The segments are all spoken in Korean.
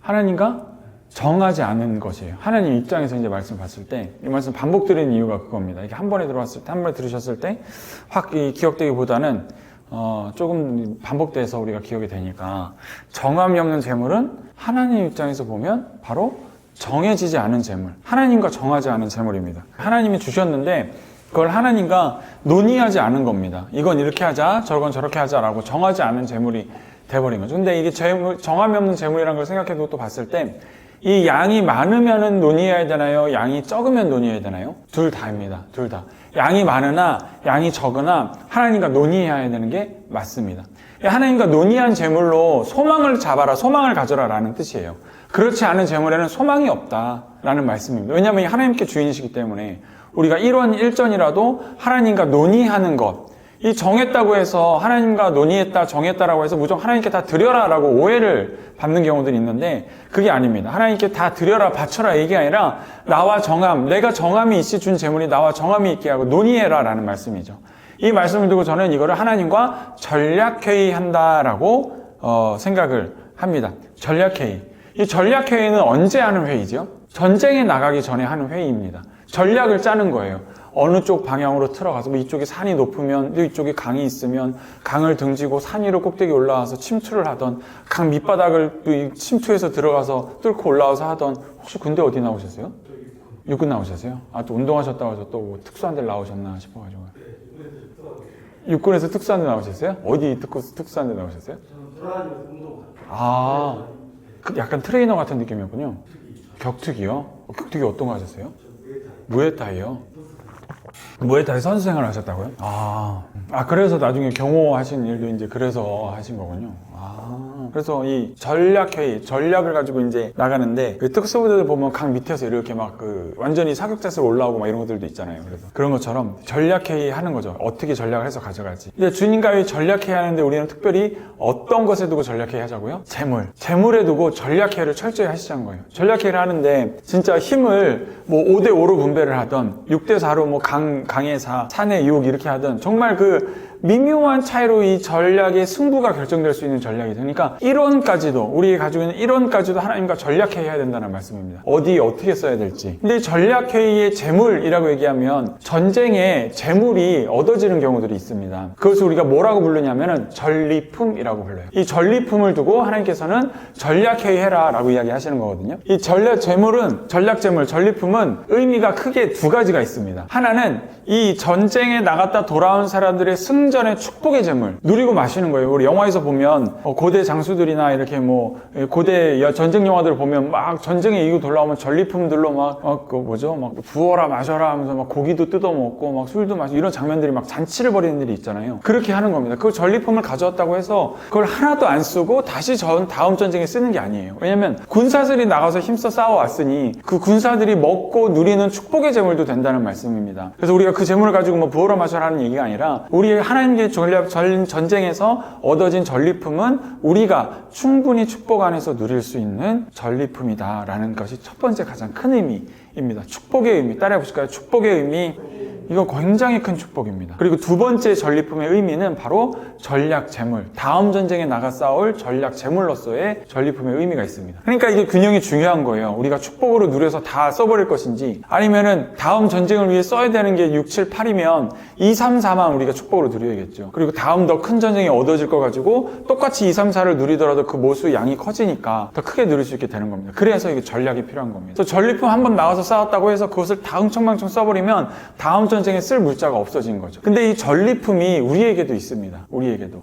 하나님과 정하지 않은 것이에요. 하나님 입장에서 이제 말씀 봤을 때, 이 말씀 반복드리는 이유가 그겁니다. 이게 한 번에 들어왔을 때, 한 번에 들으셨을 때, 확 기억되기보다는, 조금 반복돼서 우리가 기억이 되니까, 정함이 없는 재물은 하나님 입장에서 보면 바로 정해지지 않은 재물, 하나님과 정하지 않은 재물입니다. 하나님이 주셨는데, 그걸 하나님과 논의하지 않은 겁니다. 이건 이렇게 하자, 저건 저렇게 하자라고 정하지 않은 재물이 돼버린 거죠. 근데 이게 정함이 없는 재물이라는 걸 생각해도 또 봤을 때, 이 양이 많으면은 논의해야 되나요? 양이 적으면 논의해야 되나요? 둘 다입니다. 둘 다. 양이 많으나 양이 적으나 하나님과 논의해야 되는 게 맞습니다. 하나님과 논의한 재물로 소망을 잡아라, 소망을 가져라 라는 뜻이에요. 그렇지 않은 재물에는 소망이 없다라는 말씀입니다. 왜냐하면 하나님께 주인이시기 때문에 우리가 1원 1전이라도 하나님과 논의하는 것, 이 정했다고 해서 하나님과 논의했다, 정했다라고 해서 무조건 하나님께 다 드려라 라고 오해를 받는 경우들이 있는데 그게 아닙니다. 하나님께 다 드려라, 바쳐라 이게 아니라 나와 정함, 내가 정함이 있이 준 재물이 나와 정함이 있게 하고 논의해라 라는 말씀이죠. 이 말씀을 두고 저는 이거를 하나님과 전략회의한다라고 생각을 합니다. 전략회의. 이 전략회의는 언제 하는 회의죠? 전쟁에 나가기 전에 하는 회의입니다. 전략을 짜는 거예요. 어느 쪽 방향으로 틀어가서 뭐 이쪽에 산이 높으면 이쪽에 강이 있으면 강을 등지고 산 위로 꼭대기 올라와서 침투를 하던 강 밑바닥을 침투해서 들어가서 뚫고 올라와서 하던 혹시 군대 어디 나오셨어요? 육군 나오셨어요? 아, 또 운동하셨다고 해서 또 뭐 특수한 데 나오셨나 싶어가지고. 육군에서 특수한 데 나오셨어요? 어디 특수한 데 나오셨어요? 아, 약간 트레이너 같은 느낌이었군요. 격투기요? 격투기 어떤 거 하셨어요? 무에타이요? 무에타이 선수 생활 하셨다고요? 그래서 나중에 경호 하신 일도 이제 그래서 하신 거군요. 그래서 이 전략회의, 전략을 가지고 이제 나가는데, 그 특수부대들 보면 강 밑에서 이렇게 막 완전히 사격자세로 올라오고 막 이런 것들도 있잖아요. 그래서 그런 것처럼 전략회의 하는 거죠. 어떻게 전략을 해서 가져갈지. 근데 주님과의 전략회의 하는데 우리는 특별히 어떤 것에 두고 전략회의 하자고요? 재물에 두고 전략회의를 철저히 하시자는 거예요. 전략회의를 하는데 진짜 힘을 뭐 5대5로 분배를 하던 6대4로 뭐 강의 4, 산의 6 이렇게 하던 정말 미묘한 차이로 이 전략의 승부가 결정될 수 있는 전략이죠. 그러니까 1원까지도, 우리 가지고 있는 1원까지도 하나님과 전략회의해야 된다는 말씀입니다. 어떻게 써야 될지. 근데 이 전략회의의 재물이라고 얘기하면 전쟁에 재물이 얻어지는 경우들이 있습니다. 그것을 우리가 뭐라고 부르냐면은 전리품이라고 불러요. 이 전리품을 두고 하나님께서는 전략회의해라 라고 이야기하시는 거거든요. 이 전략재물은, 전략재물, 전리품은 의미가 크게 두 가지가 있습니다. 하나는 이 전쟁에 나갔다 돌아온 사람들의 승전의 축복의 재물 누리고 마시는 거예요. 우리 영화에서 보면 고대 장수들이나 이렇게 뭐 고대 전쟁 영화들을 보면 막 전쟁에 이기고 돌아오면 전리품들로 막 부어라 마셔라 하면서 막 고기도 뜯어 먹고 막 술도 마시고 이런 장면들이 막 잔치를 벌이는 일이 있잖아요. 그렇게 하는 겁니다. 그 전리품을 가져왔다고 해서 그걸 하나도 안 쓰고 다시 다음 전쟁에 쓰는 게 아니에요. 왜냐면 군사들이 나가서 힘써 싸워왔으니 그 군사들이 먹고 누리는 축복의 재물도 된다는 말씀입니다. 그래서 우리가 그 재물을 가지고 뭐 부어라 마셔라 하는 얘기가 아니라 우리의 하나님의 전쟁에서 얻어진 전리품은 우리가 충분히 축복 안에서 누릴 수 있는 전리품이다라는 것이 첫 번째 가장 큰 의미입니다. 축복의 의미, 따라해 보실까요? 축복의 의미, 이거 굉장히 큰 축복입니다. 그리고 두 번째 전리품의 의미는 바로 전략 재물, 다음 전쟁에 나가 싸울 전략 재물로서의 전리품의 의미가 있습니다. 그러니까 이게 균형이 중요한 거예요. 우리가 축복으로 누려서 다 써버릴 것인지 아니면은 다음 전쟁을 위해 써야 되는 게 6, 7, 8이면 2, 3, 4만 우리가 축복으로 누려야겠죠. 그리고 다음 더 큰 전쟁이 얻어질 거 가지고 똑같이 2, 3, 4를 누리더라도 그 모수 양이 커지니까 더 크게 누릴 수 있게 되는 겁니다. 그래서 이게 전략이 필요한 겁니다. 그래서 전리품 한번 나가서 싸웠다고 해서 그것을 다 흥청망청 써버리면 다음 전쟁에 쓸 물자가 없어진 거죠. 근데 이 전리품이 우리에게도 있습니다.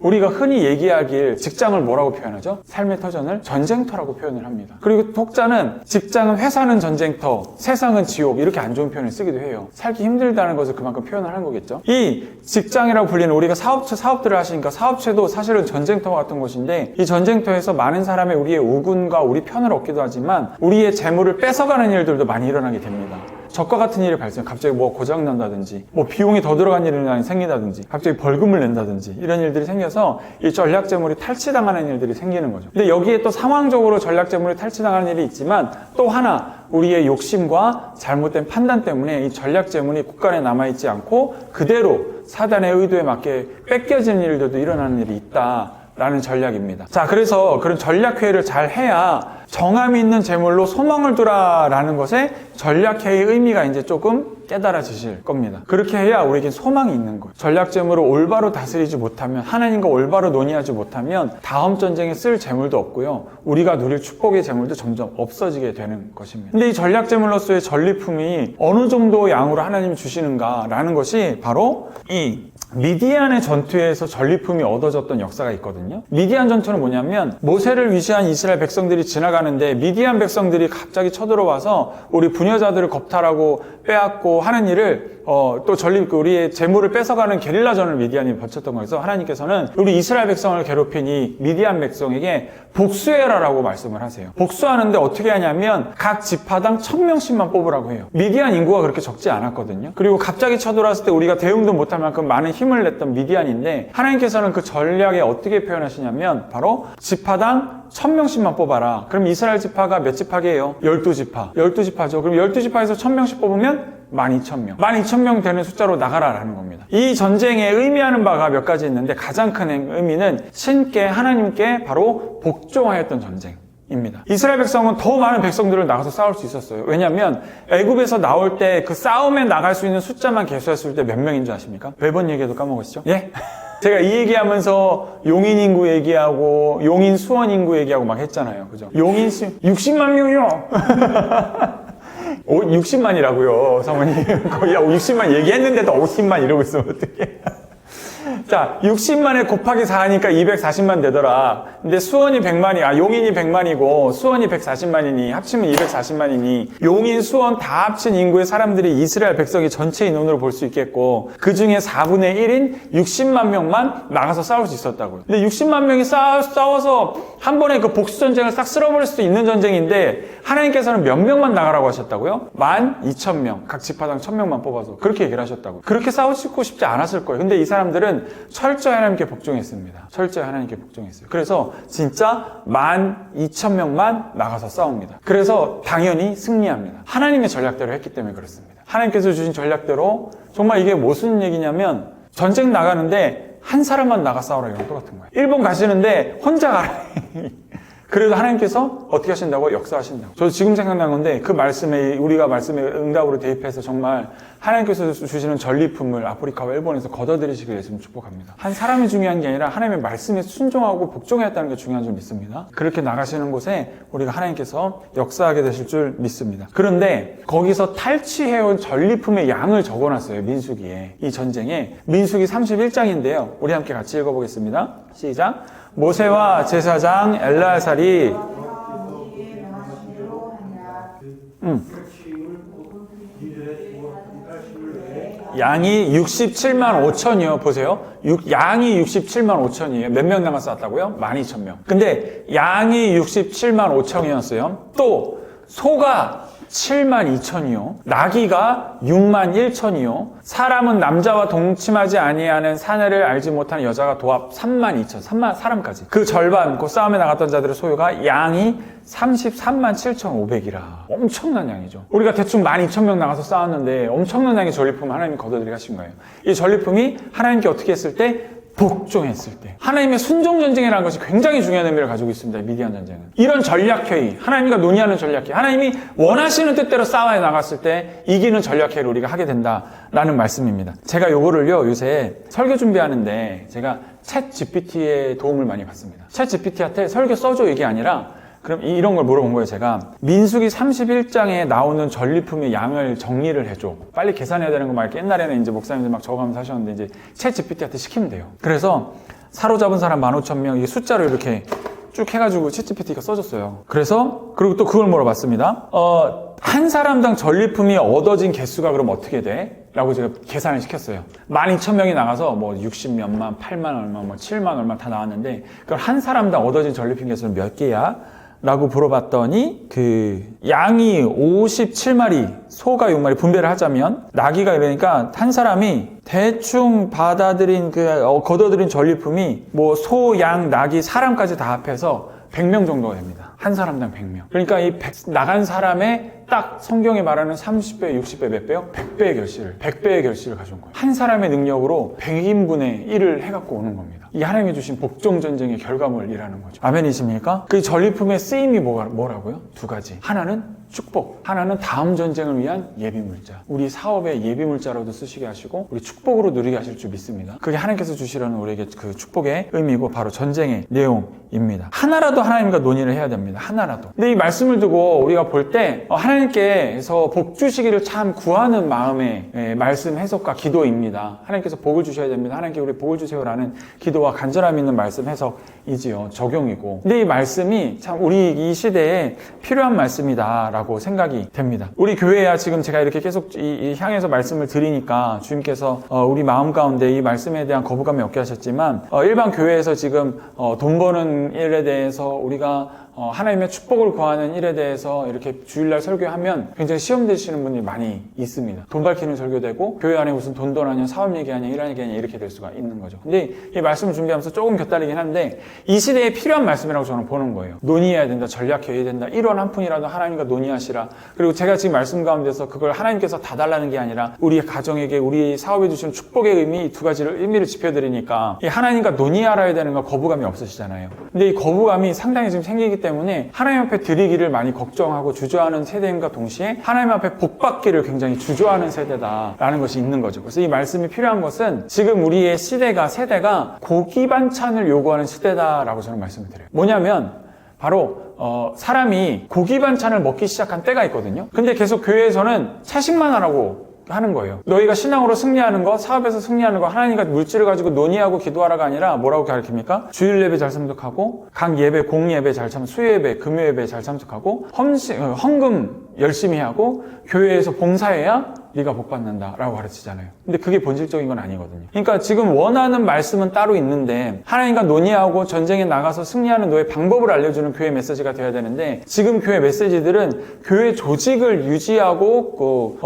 우리가 흔히 얘기하길 직장을 뭐라고 표현하죠? 삶의 터전을 전쟁터라고 표현을 합니다. 그리고 독자는 직장은 회사는 전쟁터, 세상은 지옥 이렇게 안 좋은 표현을 쓰기도 해요. 살기 힘들다는 것을 그만큼 표현을 하는 거겠죠. 이 직장이라고 불리는 우리가 사업들을 하시니까 사업체도 사실은 전쟁터와 같은 곳인데 이 전쟁터에서 많은 사람의 우리의 우군과 우리 편을 얻기도 하지만 우리의 재물을 뺏어가는 일들도 많이 일어나게 됩니다. 적과 같은 일이 발생, 갑자기 뭐 고장난다든지, 뭐 비용이 더 들어간 일이 생기다든지, 갑자기 벌금을 낸다든지, 이런 일들이 생겨서 이 전략재물이 탈취당하는 일들이 생기는 거죠. 근데 여기에 또 상황적으로 전략재물이 탈취당하는 일이 있지만, 또 하나, 우리의 욕심과 잘못된 판단 때문에 이 전략재물이 국간에 남아있지 않고, 그대로 사단의 의도에 맞게 뺏겨지는 일들도 일어나는 일이 있다. 라는 전략입니다. 자, 그래서 그런 전략회의를 잘 해야 정함이 있는 재물로 소망을 두라라는 것에 전략회의의 의미가 이제 조금 깨달아지실 겁니다. 그렇게 해야 우리에게 소망이 있는 거예요. 전략재물을 올바로 다스리지 못하면, 하나님과 올바로 논의하지 못하면 다음 전쟁에 쓸 재물도 없고요, 우리가 누릴 축복의 재물도 점점 없어지게 되는 것입니다. 근데 이 전략재물로서의 전리품이 어느 정도 양으로 하나님이 주시는가라는 것이 바로 이 미디안의 전투에서 전리품이 얻어졌던 역사가 있거든요. 미디안 전투는 뭐냐면 모세를 위시한 이스라엘 백성들이 지나가는데 미디안 백성들이 갑자기 쳐들어와서 우리 부녀자들을 겁탈하고 빼앗고 하는 일을 또 우리의 재물을 뺏어가는 게릴라전을 미디안이 벌쳤던 거에서 하나님께서는 우리 이스라엘 백성을 괴롭힌 이 미디안 백성에게 복수해라라고 말씀을 하세요. 복수하는데 어떻게 하냐면 각 지파당 1000명씩만 뽑으라고 해요. 미디안 인구가 그렇게 적지 않았거든요. 그리고 갑자기 쳐들어왔을 때 우리가 대응도 못할 만큼 많은 힘을 냈던 미디안인데 하나님께서는 그 전략에 어떻게 표현하시냐면 바로 지파당 1000명씩만 뽑아라. 그럼 이스라엘 지파가 몇 지파게요? 12지파. 12지파죠. 그럼 12지파에서 1000명씩 뽑으면 12,000명. 12,000명 되는 숫자로 나가라라는 겁니다. 이 전쟁에 의미하는 바가 몇 가지 있는데 가장 큰 의미는 신께 하나님께 바로 복종하였던 전쟁입니다. 이스라엘 백성은 더 많은 백성들을 나가서 싸울 수 있었어요. 왜냐하면 애굽에서 나올 때 그 싸움에 나갈 수 있는 숫자만 계수했을 때 몇 명인 줄 아십니까? 매번 얘기해도 까먹으시죠? 예? 제가 이 얘기하면서 용인 인구 얘기하고 용인 수원 인구 얘기하고 막 했잖아요. 그죠? 용인 60만 명이요! 60만이라고요, 사모님. 거의 60만 얘기했는데도 50만 이러고 있으면 어떡해. 자, 60만에 곱하기 4하니까 240만 되더라. 근데 수원이 100만이, 용인이 100만이고 수원이 140만이니 합치면 240만이니 용인, 수원 다 합친 인구의 사람들이 이스라엘 백성이 전체 인원으로 볼 수 있겠고 그 중에 4분의 1인 60만 명만 나가서 싸울 수 있었다고요. 근데 60만 명이 싸워서 한 번에 그 복수전쟁을 싹 쓸어버릴 수도 있는 전쟁인데 하나님께서는 몇 명만 나가라고 하셨다고요? 12,000명, 각 지파당 1000명만 뽑아서 그렇게 얘기를 하셨다고요. 그렇게 싸우고 싶지 않았을 거예요. 근데 이 사람들은 철저히 하나님께 복종했습니다. 철저히 하나님께 복종했어요. 그래서 진짜 12,000명만 나가서 싸웁니다. 그래서 당연히 승리합니다. 하나님의 전략대로 했기 때문에 그렇습니다. 하나님께서 주신 전략대로 정말 이게 무슨 얘기냐면 전쟁 나가는데 한 사람만 나가 싸우라 이런 거 똑같은 거예요. 일본 가시는데 혼자 가라. 그래도 하나님께서 어떻게 하신다고? 역사하신다고. 저도 지금 생각난 건데 그 말씀에 우리가 말씀에 응답으로 대입해서 정말 하나님께서 주시는 전리품을 아프리카와 일본에서 걷어들이시길 예수님 축복합니다. 한 사람이 중요한 게 아니라 하나님의 말씀에 순종하고 복종했다는 게 중요한 줄 믿습니다. 그렇게 나가시는 곳에 우리가 하나님께서 역사하게 되실 줄 믿습니다. 그런데 거기서 탈취해온 전리품의 양을 적어놨어요. 민수기에. 이 전쟁에. 민수기 31장인데요. 우리 함께 같이 읽어보겠습니다. 시작. 모세와 제사장 엘르아살이 양이 67만 5천이요. 보세요. 양이 67만 5천이에요. 몇 명 남아서 왔다고요? 12,000명. 근데 양이 67만 5천이었어요. 또 소가 7만 2천이요. 나귀가 6만 1천이요. 사람은 남자와 동침하지 아니하는 사내를 알지 못하는 여자가 도합 3만 2천. 3만 사람까지. 그 절반, 그 싸움에 나갔던 자들의 소유가 양이 33만 7,500이라. 엄청난 양이죠. 우리가 대충 12,000명 나가서 싸웠는데 엄청난 양의 전리품을 하나님이 걷어들이게 하신 거예요. 이 전리품이 하나님께 어떻게 했을 때? 복종했을 때. 하나님의 순종전쟁이라는 것이 굉장히 중요한 의미를 가지고 있습니다. 미디안 전쟁은. 이런 전략회의, 하나님과 논의하는 전략회의, 하나님이 원하시는 뜻대로 싸워에 나갔을 때 이기는 전략회의를 우리가 하게 된다라는 말씀입니다. 제가 요거를요, 요새 설교 준비하는데 제가 챗 GPT의 도움을 많이 받습니다. 챗 GPT한테 설교 써줘 이게 아니라 그럼 이런 걸 물어본 거예요, 제가. 민수기 31장에 나오는 전리품의 양을 정리를 해줘. 빨리 계산해야 되는 거 막 이렇게 옛날에는 이제 목사님들 막 적어가면서 하셨는데 이제 챗 GPT한테 시키면 돼요. 그래서 사로잡은 사람 15,000명, 이게 숫자로 이렇게 쭉 해가지고 챗 GPT가 써줬어요. 그래서, 그리고 또 그걸 물어봤습니다. 한 사람당 전리품이 얻어진 개수가 그럼 어떻게 돼? 라고 제가 계산을 시켰어요. 12,000명이 나가서 뭐 60몇만, 8만 얼마, 뭐 7만 얼마 다 나왔는데 그럼 한 사람당 얻어진 전리품 개수는 몇 개야? 라고 물어봤더니 양이 57마리, 소가 6마리 분배를 하자면 나귀가 이러니까 한 사람이 대충 받아들인 걷어들인 전리품이 뭐 소, 양, 나귀, 사람까지 다 합해서 100명 정도가 됩니다. 한 사람당 100명. 그러니까 이 나간 사람의 딱 성경에 말하는 30배, 60배 몇 배요? 100배의 결실을 가져온 거예요. 한 사람의 능력으로 100인분의 1을 해갖고 오는 겁니다. 이게 하나님이 주신 복종 전쟁의 결과물이라는 거죠. 아멘이십니까? 그 전리품의 쓰임이 뭐라고요? 두 가지. 하나는 축복, 하나는 다음 전쟁을 위한 예비물자. 우리 사업의 예비물자로도 쓰시게 하시고 우리 축복으로 누리게 하실 줄 믿습니다. 그게 하나님께서 주시려는 우리에게 그 축복의 의미고 바로 전쟁의 내용입니다. 하나라도 하나님과 논의를 해야 됩니다. 하나라도. 근데 이 말씀을 두고 우리가 볼 때 하나님께서 복 주시기를 참 구하는 마음의 말씀 해석과 기도입니다. 하나님께서 복을 주셔야 됩니다. 하나님께 우리 복을 주세요라는 기도와 간절함 있는 말씀 해석이지요. 적용이고. 근데 이 말씀이 참 우리 이 시대에 필요한 말씀이다 라고 생각이 됩니다. 우리 교회야 지금 제가 이렇게 계속 향해서 말씀을 드리니까 주님께서 우리 마음 가운데 이 말씀에 대한 거부감이 없게 하셨지만 일반 교회에서 지금 돈 버는 일에 대해서 우리가 하나님의 축복을 구하는 일에 대해서 이렇게 주일날 설교하면 굉장히 시험 되시는 분들이 많이 있습니다. 돈 밝히는 설교되고 교회 안에 무슨 돈하냐 사업 얘기하냐 일 얘기하냐 이렇게 될 수가 있는 거죠. 근데 이 말씀을 준비하면서 조금 곁다리긴 한데 이 시대에 필요한 말씀이라고 저는 보는 거예요. 논의해야 된다, 전략해야 된다, 1원 한 푼이라도 하나님과 논의하시라. 그리고 제가 지금 말씀 가운데서 그걸 하나님께서 다 달라는 게 아니라 우리 가정에게 우리 사업에 주시는 축복의 의미 이 두 가지를 의미를 짚어드리니까 이 하나님과 논의하라야 되는 거 거부감이 없으시잖아요. 근데 이 거부감이 상당히 지금 생기기 때문에 하나님 앞에 드리기를 많이 걱정하고 주저하는 세대임과 동시에 하나님 앞에 복받기를 굉장히 주저하는 세대다라는 것이 있는 거죠. 그래서 이 말씀이 필요한 것은 지금 우리의 세대가 고기 반찬을 요구하는 시대다라고 저는 말씀을 드려요. 뭐냐면 바로 사람이 고기 반찬을 먹기 시작한 때가 있거든요. 근데 계속 교회에서는 채식만 하라고 하는 거예요. 너희가 신앙으로 승리하는 거, 사업에서 승리하는 거, 하나님과 물질을 가지고 논의하고 기도하라가 아니라 뭐라고 가르칩니까? 주일 예배 잘 참석하고, 각 예배, 공예배 잘 참석, 수요예배, 금요예배 잘 참석하고, 헌금 열심히 하고, 교회에서 봉사해야 네가 복 받는다라고 가르치잖아요. 근데 그게 본질적인 건 아니거든요. 그러니까 지금 원하는 말씀은 따로 있는데 하나님과 논의하고 전쟁에 나가서 승리하는 너의 방법을 알려주는 교회 메시지가 돼야 되는데 지금 교회 메시지들은 교회 조직을 유지하고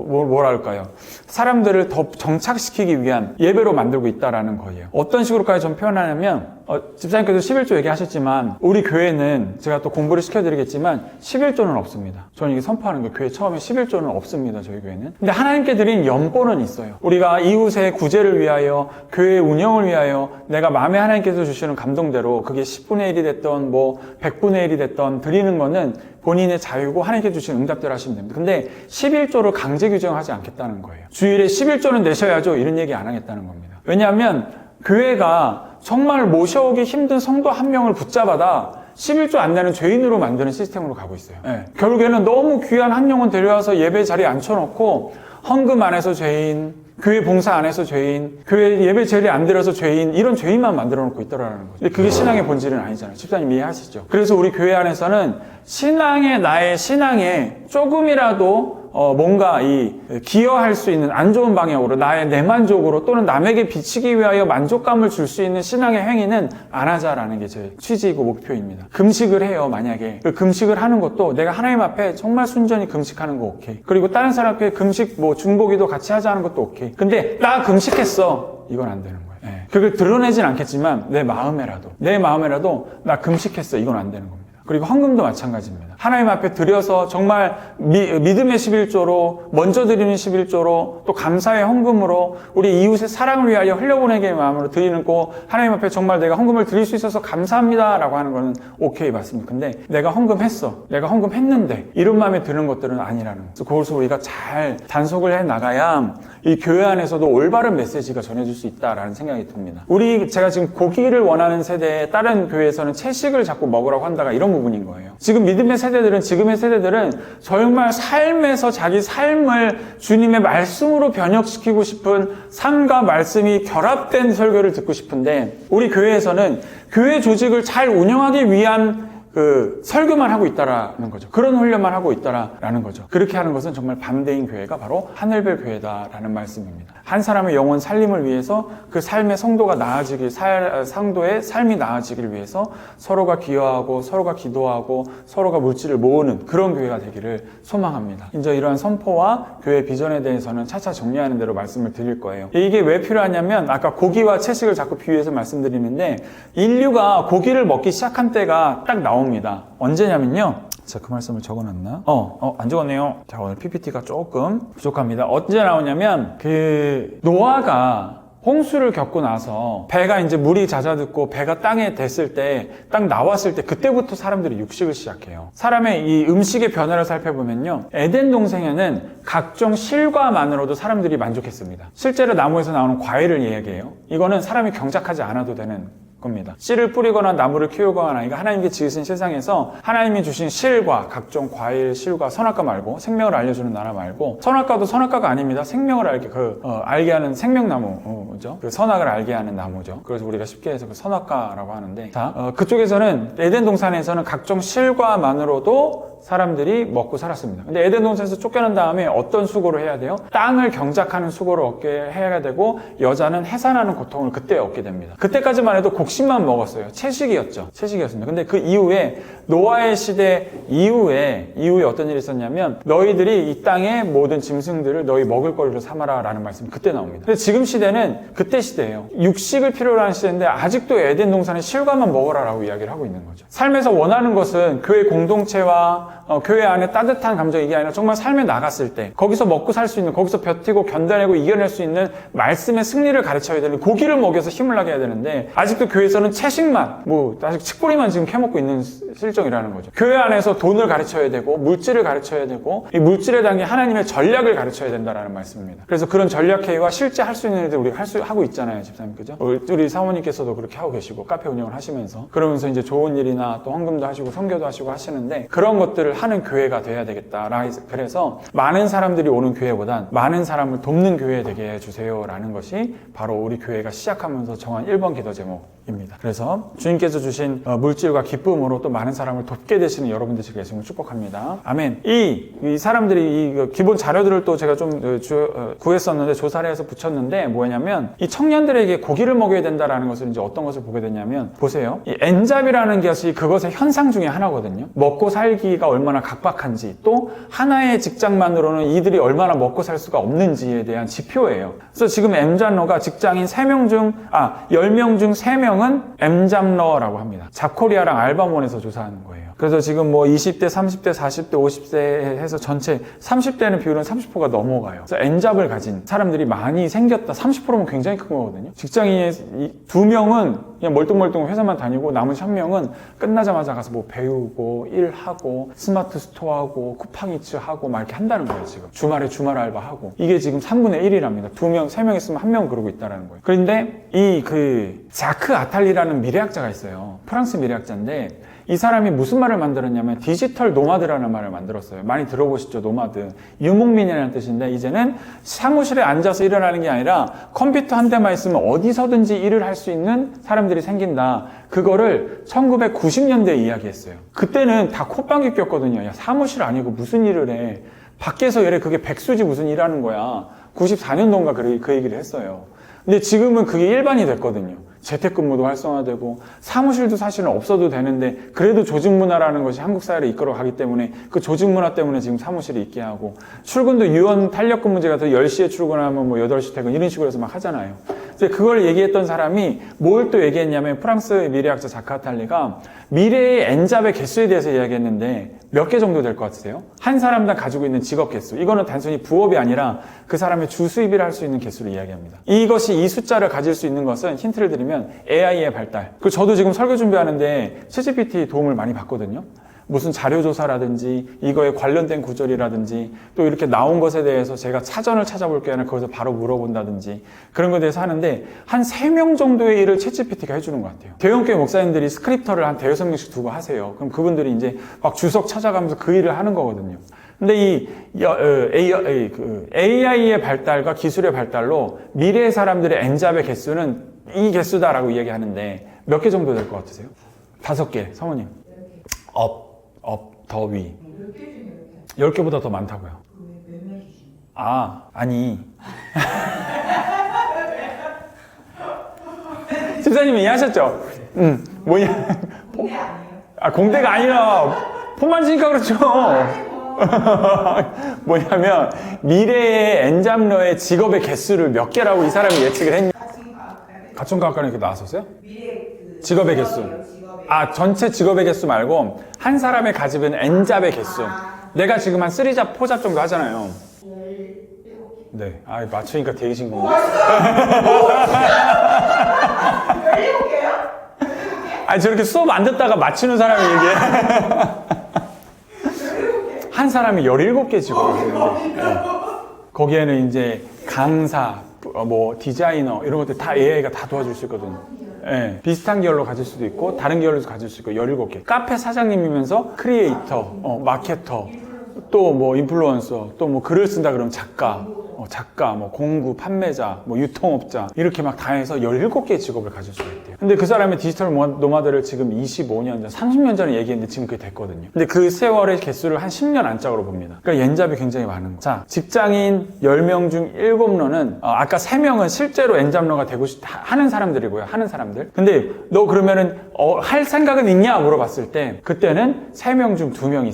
뭐랄까요? 사람들을 더 정착시키기 위한 예배로 만들고 있다라는 거예요. 어떤 식으로까지 좀 표현하냐면 집사님께서 11조 얘기하셨지만 우리 교회는 제가 또 공부를 시켜드리겠지만 11조는 없습니다. 저는 이게 선포하는 거예요. 교회 처음에 11조는 없습니다. 저희 교회는. 근데 하나님께 드린 연보는 있어요. 우리가 이웃의 구제를 위하여 교회 운영을 위하여 내가 마음에 하나님께서 주시는 감동대로 그게 10분의 1이 됐던 100분의 1이 됐던 드리는 거는 본인의 자유고 하나님께 주신 응답대로 하시면 됩니다. 근데 11조를 강제 규정하지 않겠다는 거예요. 주일에 11조는 내셔야죠. 이런 얘기 안 하겠다는 겁니다. 왜냐하면 교회가 정말 모셔오기 힘든 성도 한 명을 붙잡아다 11조 안 내는 죄인으로 만드는 시스템으로 가고 있어요. 네. 결국에는 너무 귀한 한 영혼 데려와서 예배 자리에 앉혀놓고 헌금 안 해서 죄인, 교회 봉사 안 해서 죄인, 교회 예배 제리 안 드려서 죄인, 이런 죄인만 만들어 놓고 있더라는 거죠. 근데 그게 신앙의 본질은 아니잖아요. 집사님 이해하시죠? 그래서 우리 교회 안에서는 나의 신앙에 조금이라도 뭔가 기여할 수 있는 안 좋은 방향으로 나의 내만족으로 또는 남에게 비치기 위하여 만족감을 줄 수 있는 신앙의 행위는 안 하자라는 게 제 취지이고 목표입니다. 금식을 해요. 만약에 그 금식을 하는 것도 내가 하나님 앞에 정말 순전히 금식하는 거 오케이. 그리고 다른 사람 앞에 금식 중보기도 같이 하자는 것도 오케이. 근데 나 금식했어. 이건 안 되는 거예요. 네. 그걸 드러내진 않겠지만 내 마음에라도 나 금식했어. 이건 안 되는 겁니다. 그리고 헌금도 마찬가지입니다. 하나님 앞에 드려서 정말 믿음의 11조로 먼저 드리는 11조로 또 감사의 헌금으로 우리 이웃의 사랑을 위하여 흘려보내기의 마음으로 드리는 거 하나님 앞에 정말 내가 헌금을 드릴 수 있어서 감사합니다 라고 하는 거는 오케이 맞습니다. 근데 내가 헌금했는데 이런 마음에 드는 것들은 아니라는 거죠. 그것을 우리가 잘 단속을 해 나가야 이 교회 안에서도 올바른 메시지가 전해질 수 있다라는 생각이 듭니다. 제가 지금 고기를 원하는 세대에 다른 교회에서는 채식을 자꾸 먹으라고 한다가 이런 부분인 거예요. 지금의 세대들은 정말 삶에서 자기 삶을 주님의 말씀으로 변혁시키고 싶은 삶과 말씀이 결합된 설교를 듣고 싶은데 우리 교회에서는 교회 조직을 잘 운영하기 위한 설교만 하고 있다라는 거죠. 그런 훈련만 하고 있다라는 거죠. 그렇게 하는 것은 정말 반대인 교회가 바로 하늘별 교회다라는 말씀입니다. 한 사람의 영혼 살림을 위해서 그 삶의 성도가 상도의 삶이 나아지길 위해서 서로가 기여하고 서로가 기도하고 서로가 물질을 모으는 그런 교회가 되기를 소망합니다. 이제 이러한 선포와 교회 비전에 대해서는 차차 정리하는 대로 말씀을 드릴 거예요. 이게 왜 필요하냐면 아까 고기와 채식을 자꾸 비유해서 말씀드리는데 인류가 고기를 먹기 시작한 때가 딱 나옵니다. 언제냐면요. 제가 그 말씀을 적어놨나? 안 적었네요. 자, 오늘 PPT가 조금 부족합니다. 언제 나오냐면, 노아가 홍수를 겪고 나서 배가 이제 물이 잦아듣고 배가 땅에 댔을 때, 딱 나왔을 때 그때부터 사람들이 육식을 시작해요. 사람의 이 음식의 변화를 살펴보면요, 에덴 동생에는 각종 실과만으로도 사람들이 만족했습니다. 실제로 나무에서 나오는 과일을 이야기해요. 이거는 사람이 경작하지 않아도 되는 겁니다. 씨를 뿌리거나 나무를 키우거나, 이거 하나님께 지으신 세상에서 하나님이 주신 실과, 각종 과일, 실과, 선악과 말고, 생명을 알려주는 나라 말고, 선악과도 선악과가 아닙니다. 생명을 알게 하는 생명나무죠. 그 선악을 알게 하는 나무죠. 그래서 우리가 쉽게 해서 그 선악과라고 하는데, 자, 그쪽에서는, 에덴 동산에서는 각종 실과만으로도 사람들이 먹고 살았습니다. 근데 에덴 동산에서 쫓겨난 다음에 어떤 수고를 해야 돼요? 땅을 경작하는 수고를 얻게 해야 되고, 여자는 해산하는 고통을 그때 얻게 됩니다. 그때까지만 해도 곡식만 먹었어요. 채식이었습니다. 근데 그 이후에, 노아의 시대 이후에 어떤 일이 있었냐면, 너희들이 이 땅의 모든 짐승들을 너희 먹을 거리로 삼아라 라는 말씀이 그때 나옵니다. 근데 지금 시대는 그때 시대예요. 육식을 필요로 하는 시대인데 아직도 에덴 동산의 실과만 먹어라 라고 이야기를 하고 있는 거죠. 삶에서 원하는 것은 교회 공동체와 교회 안에 따뜻한 감정, 이게 아니라 정말 삶에 나갔을 때 거기서 먹고 살 수 있는, 거기서 버티고 견뎌내고 이겨낼 수 있는 말씀의 승리를 가르쳐야 되는, 고기를 먹여서 힘을 나게 해야 되는데, 아직도 교회에서는 채식만, 아직 치꼬리만 지금 캐먹고 있는 실정이라는 거죠. 교회 안에서 돈을 가르쳐야 되고 물질을 가르쳐야 되고, 이 물질에 대한 게 하나님의 전략을 가르쳐야 된다라는 말씀입니다. 그래서 그런 전략회의와 실제 할 수 있는 일들 우리가 하고 있잖아요, 집사님, 그죠? 우리 사모님께서도 그렇게 하고 계시고, 카페 운영을 하시면서, 그러면서 이제 좋은 일이나 또 헌금도 하시고 선교도 하시고 하시는데, 그런 것들을 하는 교회가 돼야 되겠다. 그래서 많은 사람들이 오는 교회보단 많은 사람을 돕는 교회 되게 해주세요 라는 것이 바로 우리 교회가 시작하면서 정한 1번 기도 제목입니다. 그래서 주님께서 주신 물질과 기쁨으로 또 많은 사람을 돕게 되시는 여러분 되시길 예수님을 축복합니다. 아멘. 이 사람들이 이 기본 자료들을 또 제가 좀 구했었는데, 조사를 해서 붙였는데, 뭐냐면 이 청년들에게 고기를 먹여야 된다라는 것을 이제 어떤 것을 보게 되냐면, 보세요. 이 엔잡이라는 것이 그것의 현상 중에 하나거든요. 먹고 살기가 얼마나 각박한지, 또 하나의 직장만으로는 이들이 얼마나 먹고 살 수가 없는지에 대한 지표예요. 그래서 지금 M잡러가 직장인 10명 중 3명은 M잡러라고 합니다. 잡코리아랑 알바몬에서 조사하는 거예요. 그래서 지금 20대, 30대, 40대, 50대 해서 전체 30대는 비율은 30%가 넘어가요. 그래서 N잡을 가진 사람들이 많이 생겼다. 30%면 굉장히 큰 거거든요. 직장인의 2명은 그냥 멀뚱멀뚱 회사만 다니고, 나머지 1명은 끝나자마자 가서 배우고, 일하고, 스마트 스토어하고, 쿠팡이츠 하고 막 이렇게 한다는 거예요, 지금. 주말에 주말 알바하고. 이게 지금 3분의 1이랍니다. 2명, 3명 있으면 1명 그러고 있다는 거예요. 그런데 자크 아탈리라는 미래학자가 있어요. 프랑스 미래학자인데, 이 사람이 무슨 말을 만들었냐면 디지털 노마드라는 말을 만들었어요. 많이 들어보시죠, 노마드. 유목민이라는 뜻인데, 이제는 사무실에 앉아서 일을 하는 게 아니라 컴퓨터 한 대만 있으면 어디서든지 일을 할 수 있는 사람들이 생긴다. 그거를 1990년대에 이야기했어요. 그때는 다 콧방귀 꼈거든요. 야, 사무실 아니고 무슨 일을 해. 밖에서 그게 백수지 무슨 일하는 거야. 94년도인가 그 얘기를 했어요. 근데 지금은 그게 일반이 됐거든요. 재택근무도 활성화되고 사무실도 사실은 없어도 되는데, 그래도 조직문화라는 것이 한국 사회를 이끌어가기 때문에 그 조직문화 때문에 지금 사무실이 있게 하고, 출근도 유연 탄력근무제가 더 10시에 출근하면 8시 퇴근 이런 식으로 해서 막 하잖아요. 그걸 얘기했던 사람이 뭘 또 얘기했냐면, 프랑스 미래학자 자크 아탈리가 미래의 N잡의 개수에 대해서 이야기했는데, 몇 개 정도 될 것 같으세요? 한 사람당 가지고 있는 직업 개수. 이거는 단순히 부업이 아니라 그 사람의 주 수입을 할 수 있는 개수를 이야기합니다. 이 숫자를 가질 수 있는 것은, 힌트를 드리면 AI의 발달. 저도 지금 설교 준비하는데 챗GPT 도움을 많이 받거든요. 무슨 자료조사라든지 이거에 관련된 구절이라든지, 또 이렇게 나온 것에 대해서 제가 사전을 찾아볼게 아니라 거기서 바로 물어본다든지, 그런 것에 대해서 하는데, 한 3명 정도의 일을 챗GPT가 해주는 것 같아요. 대형교회 목사님들이 스크립터를 한 5-6명씩 두고 하세요. 그럼 그분들이 이제 막 주석 찾아가면서 그 일을 하는 거거든요. 근데 이 AI의 발달과 기술의 발달로 미래의 사람들의 N잡의 개수는 이 개수다라고 이야기하는데, 몇 개 정도 될 것 같으세요? 5개, 사모님. 더 위. 10개보다 더 많다고요. 아니. 집사님이 이해하셨죠? 뭐냐. 공대 아니에요? 공대가 아니라 폰만 치니까 그렇죠. 뭐냐면, 미래의 N잡러의 직업의 개수를 몇 개라고 이 사람이 예측을 했냐. 가천과학관에 이렇게 나왔었어요? 직업의 개수. 전체 직업의 개수 말고 한 사람의 가지고 있는 N잡의 개수. 내가 지금 한 3잡, 4잡 정도 하잖아요. 네. 아, 맞추니까 되게 싱거워. 17개요? 아니, 저렇게 수업 안 듣다가 맞추는 사람이 얘기해. 한 사람이 17개 직업을 하는데, 네. 거기에는 이제 강사, 뭐 디자이너 이런 것들 다 AI가 다 도와줄 수 있거든요. 네. 비슷한 계열로 가질 수도 있고 다른 계열로 가질 수 있고 17개. 카페 사장님이면서 크리에이터, 마케터, 또 뭐 인플루언서, 또 뭐 글을 쓴다 그러면 작가, 뭐 공구, 판매자, 뭐 유통업자 이렇게 막 다 해서 17개의 직업을 가질 수가 있대요. 근데 그 사람의 디지털 노마드를 지금 25년 전, 30년 전에 얘기했는데 지금 그게 됐거든요. 근데 그 세월의 개수를 한 10년 안짝으로 봅니다. 그러니까 엔잡이 굉장히 많은 거예요. 자, 직장인 10명 중 7명은 아까 3명은 실제로 엔잡러가 되고 싶다 하는 사람들이고요. 하는 사람들. 근데 너 그러면은 할 생각은 있냐 물어봤을 때 그때는 3명 중 2명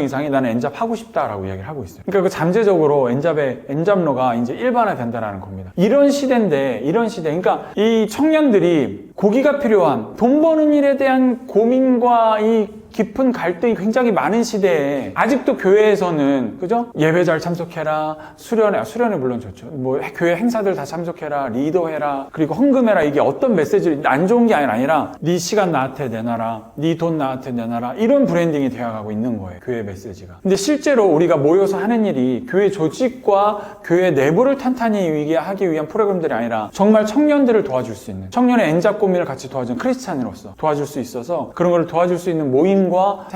이상이 나는 엔잡 하고 싶다라고 이야기를 하고 있어요. 그러니까 그 잠재적으로 엔잡러가 이제 일반화된다는 겁니다. 이런 시대인데, 그러니까 이 청년들이 고기가 필요한 돈 버는 일에 대한 고민과 이 깊은 갈등이 굉장히 많은 시대에 아직도 교회에서는 그죠? 예배 잘 참석해라, 수련회 물론 좋죠. 뭐 교회 행사들 다 참석해라, 리더해라, 그리고 헌금해라. 이게 어떤 메시지를 안 좋은 게 아니라 네 시간 나한테 내놔라, 네 돈 나한테 내놔라, 이런 브랜딩이 되어가고 있는 거예요, 교회 메시지가. 근데 실제로 우리가 모여서 하는 일이 교회 조직과 교회 내부를 탄탄히 하기 위한 프로그램들이 아니라 정말 청년들을 도와줄 수 있는, 청년의 엔잡 고민을 같이 도와주는 크리스찬으로서 도와줄 수 있어서 그런 걸 도와줄 수 있는 모임 과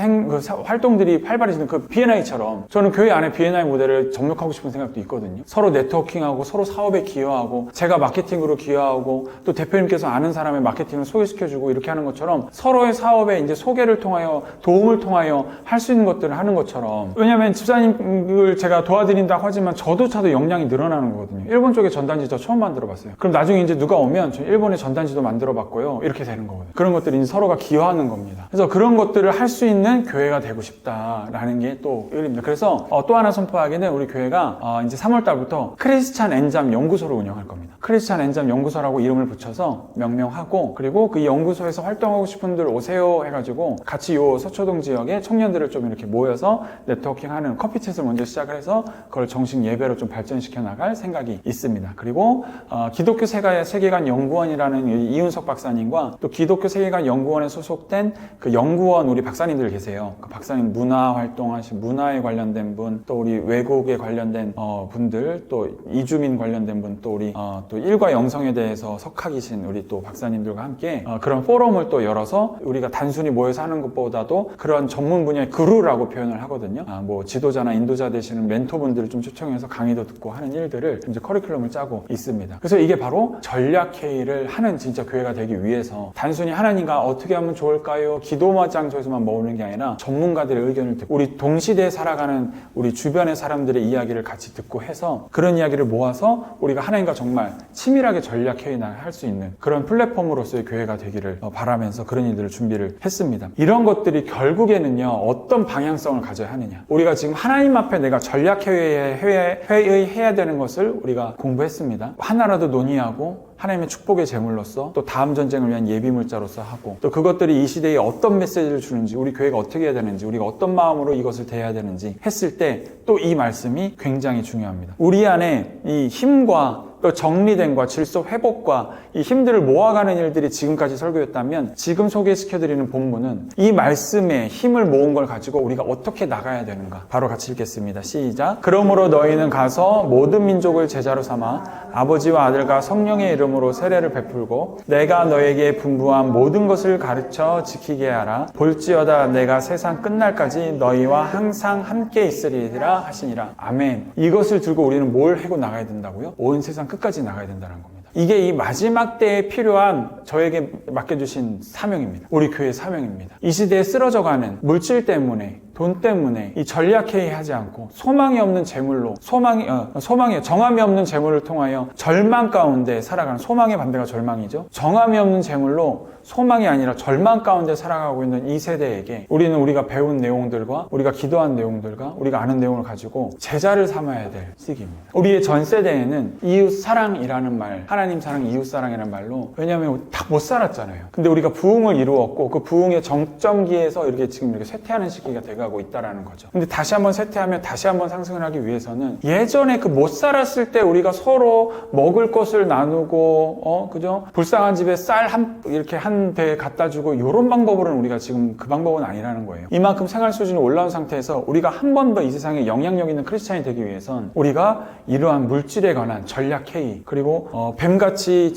활동들이 활발해지는 그 B&I처럼 저는 교회 안에 B&I 모델을 접목하고 싶은 생각도 있거든요. 서로 네트워킹하고 서로 사업에 기여하고 제가 마케팅으로 기여하고 또 대표님께서 아는 사람의 마케팅을 소개시켜주고 이렇게 하는 것처럼 서로의 사업에 이제 소개를 통하여 도움을 통하여 할 수 있는 것들을 하는 것처럼. 왜냐하면 집사님을 제가 도와드린다고 하지만 저도 역량이 늘어나는 거거든요. 일본 쪽에 전단지 저 처음 만들어 봤어요. 그럼 나중에 이제 누가 오면 저 일본의 전단지도 만들어 봤고요. 이렇게 되는 거거든요. 그런 것들이 이제 서로가 기여하는 겁니다. 그래서 그런 것들을 할 수 있는 교회가 되고 싶다라는 게 또 의미입니다. 그래서 또 하나 선포하기는 우리 교회가 이제 3월 달부터 크리스찬 엔잡 연구소를 운영할 겁니다. 크리스찬 엔잡 연구소라고 이름을 붙여서 명명하고, 그리고 그 연구소에서 활동하고 싶은 분들 오세요 해가지고 같이 요 서초동 지역에 청년들을 좀 이렇게 모여서 네트워킹하는 커피챗을 먼저 시작을 해서 그걸 정식 예배로 좀 발전시켜 나갈 생각이 있습니다. 그리고 기독교 세계관 연구원이라는 이윤석 박사님과 또 기독교 세계관 연구원에 소속된 그 연구원 우리 박사님들 계세요. 그 박사님 문화에 관련된 분, 또 우리 외국에 관련된 분들, 또 이주민 관련된 분, 또 우리 또 일과 영성에 대해서 석학이신 우리 또 박사님들과 함께 그런 포럼을 또 열어서 우리가 단순히 모여서 하는 것보다도 그런 전문 분야의 그루라고 표현을 하거든요. 뭐 지도자나 인도자 되시는 멘토분들을 좀 초청해서 강의도 듣고 하는 일들을 이제 커리큘럼을 짜고 있습니다. 그래서 이게 바로 전략회의를 하는 진짜 교회가 되기 위해서 단순히 하나님과 어떻게 하면 좋을까요? 기도마 장소에서만 머무는 게 아니라 전문가들의 의견을 듣고 우리 동시대에 살아가는 우리 주변의 사람들의 이야기를 같이 듣고 해서 그런 이야기를 모아서 우리가 하나님과 정말 치밀하게 전략회의나 할 수 있는 그런 플랫폼으로서의 교회가 되기를 바라면서 그런 일들을 준비를 했습니다. 이런 것들이 결국에는요, 어떤 방향성을 가져야 하느냐. 우리가 지금 하나님 앞에 내가 전략회의해야 되는 것을 우리가 공부했습니다. 하나라도 논의하고 하나님의 축복의 제물로서 또 다음 전쟁을 위한 예비물자로서 하고 또 그것들이 이 시대에 어떤 메시지를 주는지, 우리 교회가 어떻게 해야 되는지, 우리가 어떤 마음으로 이것을 대해야 되는지 했을 때 또 이 말씀이 굉장히 중요합니다. 우리 안에 이 힘과 또 정리됨과 질서 회복과 이 힘들을 모아가는 일들이 지금까지 설교였다면 지금 소개시켜드리는 본문은 이 말씀에 힘을 모은 걸 가지고 우리가 어떻게 나가야 되는가. 바로 같이 읽겠습니다. 시작. 그러므로 너희는 가서 모든 민족을 제자로 삼아 아버지와 아들과 성령의 이름으로 세례를 베풀고 내가 너에게 분부한 모든 것을 가르쳐 지키게 하라. 볼지어다 내가 세상 끝날까지 너희와 항상 함께 있으리라 하시니라. 아멘. 이것을 들고 우리는 뭘 해고 나가야 된다고요? 온 세상 끝까지 나가야 된다는 겁니다. 이게 이 마지막 때에 필요한 저에게 맡겨주신 사명입니다. 우리 교회의 사명입니다. 이 시대에 쓰러져가는 물질 때문에, 돈 때문에 이 전략회의 하지 않고 소망이 없는 재물로 정함이 없는 재물을 통하여 절망 가운데 살아가는, 소망의 반대가 절망이죠. 정함이 없는 재물로 소망이 아니라 절망 가운데 살아가고 있는 이 세대에게 우리는 우리가 배운 내용들과 우리가 기도한 내용들과 우리가 아는 내용을 가지고 제자를 삼아야 될 시기입니다. 우리의 전 세대에는 이웃 사랑이라는 말, 하나님 사랑, 이웃 사랑이라는 말로, 왜냐하면 다 못 살았잖아요. 근데 우리가 부흥을 이루었고 그 부흥의 정점기에서 이렇게 지금 이렇게 쇠퇴하는 시기가 돼가 가고 있다라는 거죠. 근데 다시 한번 쇠퇴하며 다시 한번 상승을 하기 위해서는 예전에 그 못 살았을 때 우리가 서로 먹을 것을 나누고 그죠? 불쌍한 집에 쌀 이렇게 한 배 갖다 주고 이런 방법으로는 우리가 지금 그 방법은 아니라는 거예요. 이만큼 생활 수준이 올라온 상태에서 우리가 한 번 더 이 세상에 영향력 있는 크리스찬이 되기 위해선 우리가 이러한 물질에 관한 전략 회의, 그리고 뱀같이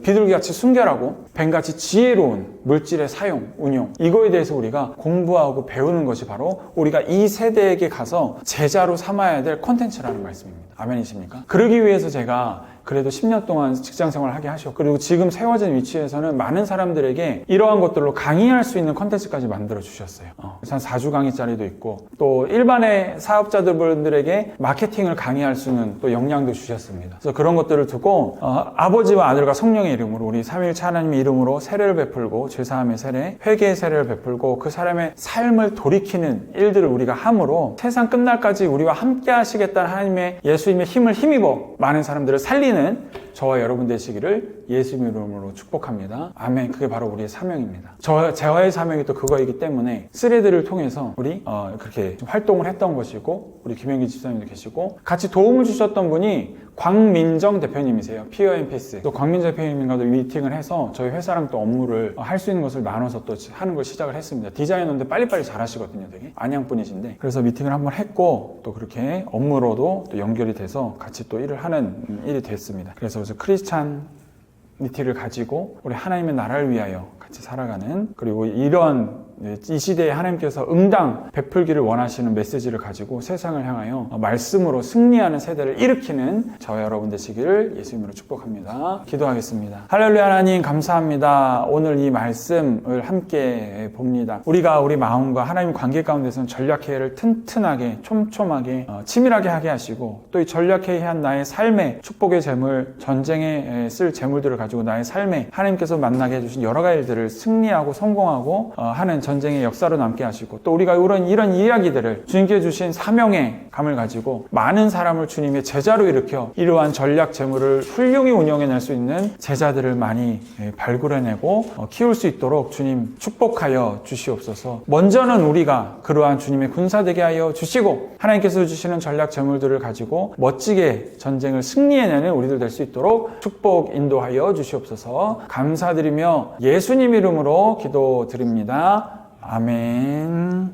비둘기같이 순결하고 뱀같이 지혜로운 물질의 사용, 운용, 이거에 대해서 우리가 공부하고 배우는 것이 바로 우리가 이 세대에게 가서 제자로 삼아야 될 콘텐츠라는 말씀입니다. 아멘이십니까? 그러기 위해서 제가 그래도 10년 동안 직장 생활을 하게 하셨고, 그리고 지금 세워진 위치에서는 많은 사람들에게 이러한 것들로 강의할 수 있는 콘텐츠까지 만들어 주셨어요. 그래서 한 4주 강의짜리도 있고, 또 일반의 사업자들에게 마케팅을 강의할 수 있는 또 역량도 주셨습니다. 그래서 그런 것들을 두고 아버지와 아들과 성령의 이름으로 우리 삼위일체 하나님의 이름으로 세례를 베풀고, 죄사함의 세례, 회개의 세례를 베풀고 그 사람의 삶을 돌이키는 일들을 우리가 함으로 세상 끝날까지 우리와 함께 하시겠다는 하나님의 예수님의 힘을 힘입어 많은 사람들을 살리는 저와 여러분 되시기를 예수님의 이름으로 축복합니다. 아멘. 그게 바로 우리의 사명입니다. 저의 사명이 또 그거이기 때문에 스레드를 통해서 우리 그렇게 좀 활동을 했던 것이고, 우리 김영기 집사님도 계시고 같이 도움을 주셨던 분이 광민정 대표님이세요. 피어앤피스. 또 광민정 대표님과도 미팅을 해서 저희 회사랑 또 업무를 할 수 있는 것을 나눠서 또 하는 걸 시작을 했습니다. 디자이너인데 빨리빨리 잘하시거든요. 되게 안양분이신데. 그래서 미팅을 한번 했고, 또 그렇게 업무로도 또 연결이 돼서 같이 또 일을 하는 일이 됐습니다. 그래서 크리스찬니티를 가지고 우리 하나님의 나라를 위하여 같이 살아가는, 그리고 이런 이 시대에 하나님께서 응당 베풀기를 원하시는 메시지를 가지고 세상을 향하여 말씀으로 승리하는 세대를 일으키는 저와 여러분 되시기를 예수님으로 축복합니다. 기도하겠습니다. 할렐루야. 하나님 감사합니다. 오늘 이 말씀을 함께 봅니다. 우리가 우리 마음과 하나님 관계 가운데서는 전략회의를 튼튼하게 촘촘하게 치밀하게 하게 하시고, 또 이 전략회의한 나의 삶의 축복의 재물, 전쟁에 쓸 재물들을 가지고 나의 삶에 하나님께서 만나게 해주신 여러 가지 일들을 승리하고 성공하고 하는 전쟁의 역사로 남게 하시고, 또 우리가 이런 이야기들을 주님께 주신 사명의 감을 가지고 많은 사람을 주님의 제자로 일으켜 이러한 전략 재물을 훌륭히 운영해낼 수 있는 제자들을 많이 발굴해내고 키울 수 있도록 주님 축복하여 주시옵소서. 먼저는 우리가 그러한 주님의 군사 되게 하여 주시고, 하나님께서 주시는 전략 재물들을 가지고 멋지게 전쟁을 승리해내는 우리들 될 수 있도록 축복 인도하여 주시옵소서. 감사드리며 예수님 이름으로 기도드립니다. 아멘.